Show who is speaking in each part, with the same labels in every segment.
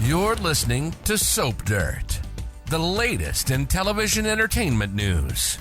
Speaker 1: You're listening to Soap Dirt, the latest in television entertainment news.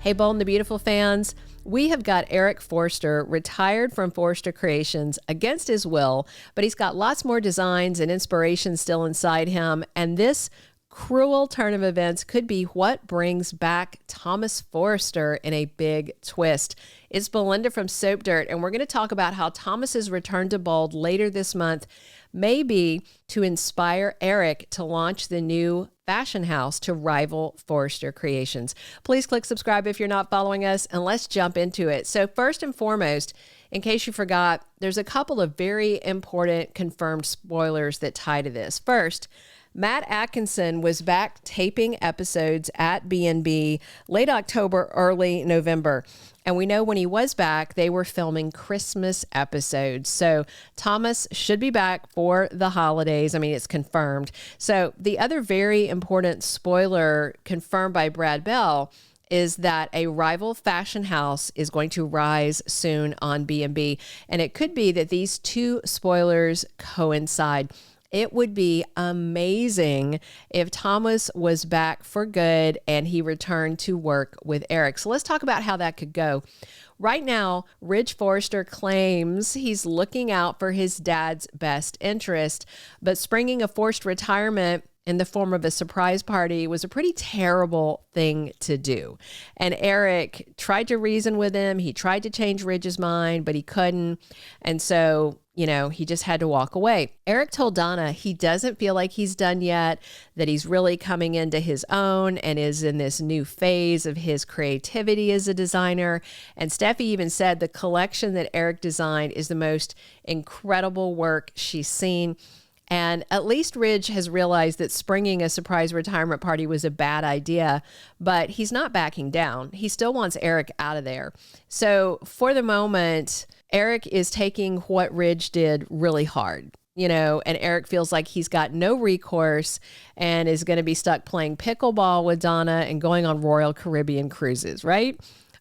Speaker 2: Hey, Bold and the Beautiful fans. We have got Eric Forrester retired from Forrester Creations against his will, but he's got lots more designs and inspiration still inside him. And this cruel turn of events could be what brings back Thomas Forrester in a big twist. It's Belinda from Soap Dirt, and we're going to talk about how Thomas's return to Bold later this month may be to inspire Eric to launch the new fashion house to rival Forrester Creations. Please click subscribe if you're not following us, and let's jump into it. So first and foremost, in case you forgot, there's a couple of very important confirmed spoilers that tie to this. First, Matt Atkinson was back taping episodes at B&B late October, early November. And we know when he was back, they were filming Christmas episodes. So Thomas should be back for the holidays. I mean, it's confirmed. So the other very important spoiler confirmed by Brad Bell is that a rival fashion house is going to rise soon on B&B. And it could be that these two spoilers coincide. It would be amazing if Thomas was back for good and he returned to work with Eric. So let's talk about how that could go. Right now, Ridge Forrester claims he's looking out for his dad's best interest, but springing a forced retirement in the form of a surprise party was a pretty terrible thing to do. And Eric tried to reason with him. He tried to change Ridge's mind, but he couldn't. And so, he just had to walk away. Eric told Donna he doesn't feel like he's done yet, that he's really coming into his own and is in this new phase of his creativity as a designer. And Steffi even said the collection that Eric designed is the most incredible work she's seen. And at least Ridge has realized that springing a surprise retirement party was a bad idea, but he's not backing down. He still wants Eric out of there. So for the moment, Eric is taking what Ridge did really hard, and Eric feels like he's got no recourse and is going to be stuck playing pickleball with Donna and going on Royal Caribbean cruises, right?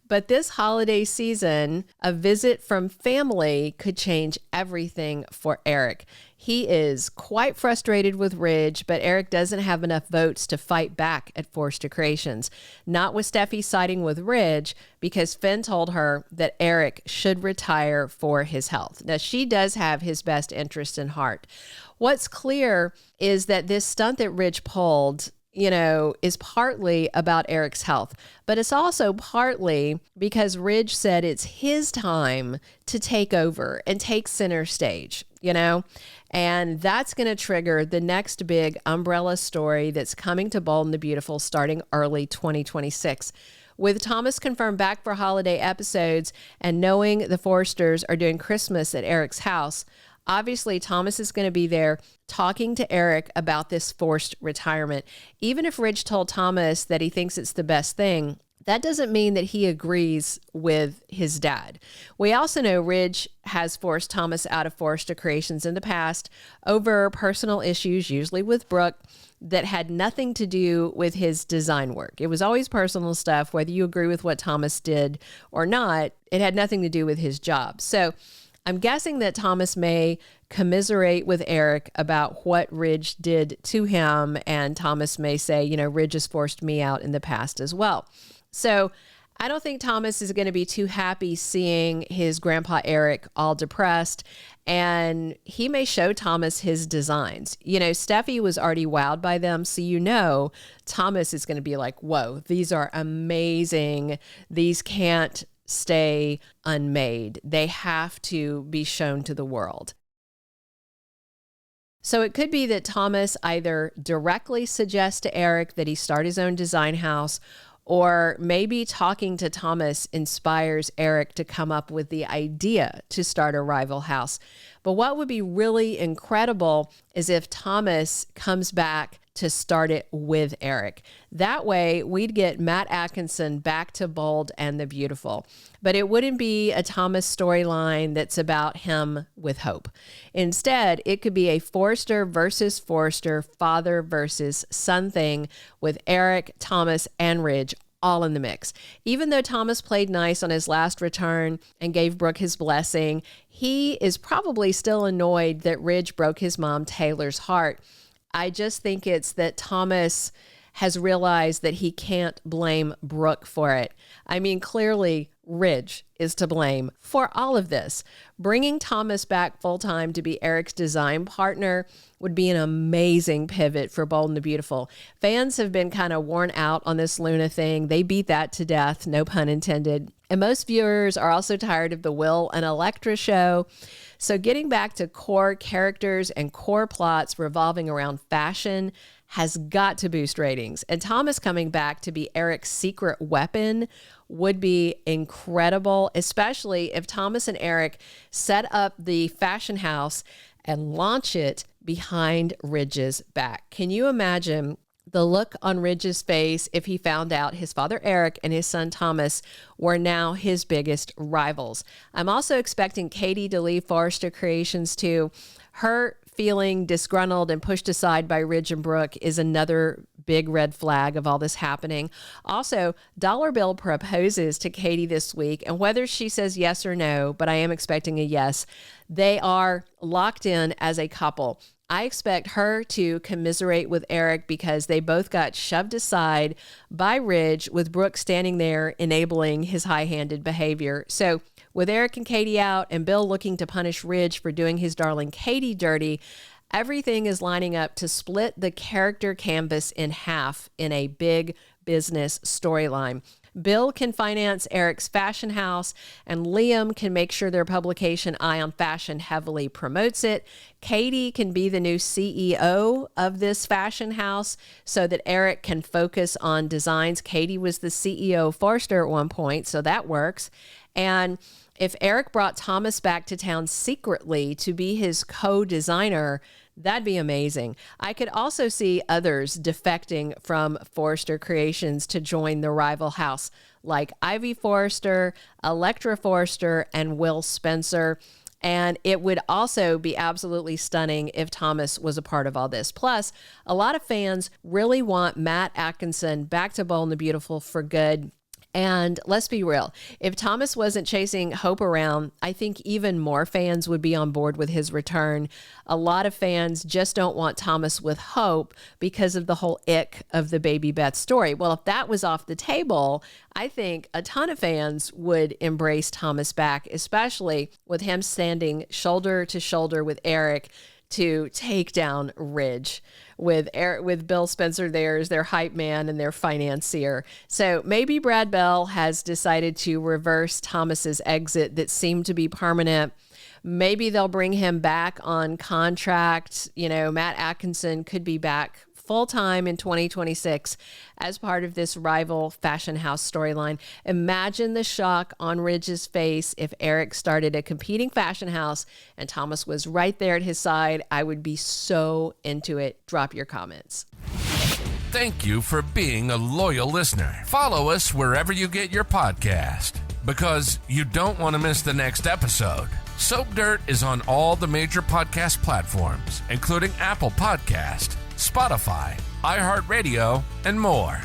Speaker 2: But this holiday season, a visit from family could change everything for Eric. He is quite frustrated with Ridge, but Eric doesn't have enough votes to fight back at Forrester Creations. Not with Steffi siding with Ridge, because Finn told her that Eric should retire for his health. Now, she does have his best interest in heart. What's clear is that this stunt that Ridge pulled is partly about Eric's health, but it's also partly because Ridge said it's his time to take over and take center stage, and that's going to trigger the next big umbrella story that's coming to Bold and the Beautiful starting early 2026. With Thomas confirmed back for holiday episodes and knowing the Forresters are doing Christmas at Eric's house, obviously, Thomas is going to be there talking to Eric about this forced retirement. Even if Ridge told Thomas that he thinks it's the best thing, that doesn't mean that he agrees with his dad. We also know Ridge has forced Thomas out of Forrester Creations in the past over personal issues, usually with Brooke, that had nothing to do with his design work. It was always personal stuff, whether you agree with what Thomas did or not. It had nothing to do with his job. So I'm guessing that Thomas may commiserate with Eric about what Ridge did to him, and Thomas may say, Ridge has forced me out in the past as well. So I don't think Thomas is going to be too happy seeing his grandpa Eric all depressed, and he may show Thomas his designs. Steffi was already wowed by them, so Thomas is going to be like, whoa, these are amazing. These can't stay unmade. They have to be shown to the world. So it could be that Thomas either directly suggests to Eric that he start his own design house, or maybe talking to Thomas inspires Eric to come up with the idea to start a rival house. But what would be really incredible is if Thomas comes back to start it with Eric. That way, we'd get Matt Atkinson back to Bold and the Beautiful. But it wouldn't be a Thomas storyline that's about him with hope. Instead, it could be a Forrester versus Forrester, father versus son thing with Eric, Thomas, and Ridge all in the mix. Even though Thomas played nice on his last return and gave Brooke his blessing, he is probably still annoyed that Ridge broke his mom Taylor's heart. I just think it's that Thomas has realized that he can't blame Brooke for it. I mean, clearly Ridge is to blame for all of this. Bringing Thomas back full-time to be Eric's design partner would be an amazing pivot for Bold and the Beautiful. Fans have been kind of worn out on this Luna thing. They beat that to death, no pun intended. And most viewers are also tired of the Will and Elektra show. So getting back to core characters and core plots revolving around fashion has got to boost ratings. And Thomas coming back to be Eric's secret weapon would be incredible, especially if Thomas and Eric set up the fashion house and launch it behind Ridge's back. Can you imagine the look on Ridge's face if he found out his father Eric and his son Thomas were now his biggest rivals? I'm also expecting Katie to leave Forrester Creations too. Her feeling disgruntled and pushed aside by Ridge and Brooke is another big red flag of all this happening. Also, Dollar Bill proposes to Katie this week, and whether she says yes or no, but I am expecting a yes, they are locked in as a couple. I expect her to commiserate with Eric because they both got shoved aside by Ridge, with Brooke standing there enabling his high-handed behavior. So with Eric and Katie out and Bill looking to punish Ridge for doing his darling Katie dirty, everything is lining up to split the character canvas in half in a big business storyline. Bill can finance Eric's fashion house, and Liam can make sure their publication Eye on Fashion heavily promotes it. Katie can be the new CEO of this fashion house so that Eric can focus on designs. Katie was the CEO of Forrester at one point, so that works. And if Eric brought Thomas back to town secretly to be his co-designer, that'd be amazing. I could also see others defecting from Forrester Creations to join the rival house, like Ivy Forrester, Elektra Forrester, and Will Spencer. And it would also be absolutely stunning if Thomas was a part of all this. Plus, a lot of fans really want Matt Atkinson back to Bold and the Beautiful for good. And let's be real, if Thomas wasn't chasing Hope around, I think even more fans would be on board with his return. A lot of fans just don't want Thomas with Hope because of the whole ick of the Baby Beth story. Well, if that was off the table, I think a ton of fans would embrace Thomas back, especially with him standing shoulder to shoulder with Eric to take down Ridge, with Bill Spencer there as their hype man and their financier. So maybe Brad Bell has decided to reverse Thomas's exit that seemed to be permanent. Maybe they'll bring him back on contract. You know, Matt Atkinson could be back full-time in 2026 as part of this rival fashion house storyline. Imagine the shock on Ridge's face if Eric started a competing fashion house and Thomas was right there at his side. I would be so into it. Drop your comments.
Speaker 1: Thank you for being a loyal listener. Follow us wherever you get your podcast, because you don't want to miss the next episode. Soap Dirt is on all the major podcast platforms, including Apple Podcast, Spotify, iHeartRadio, and more.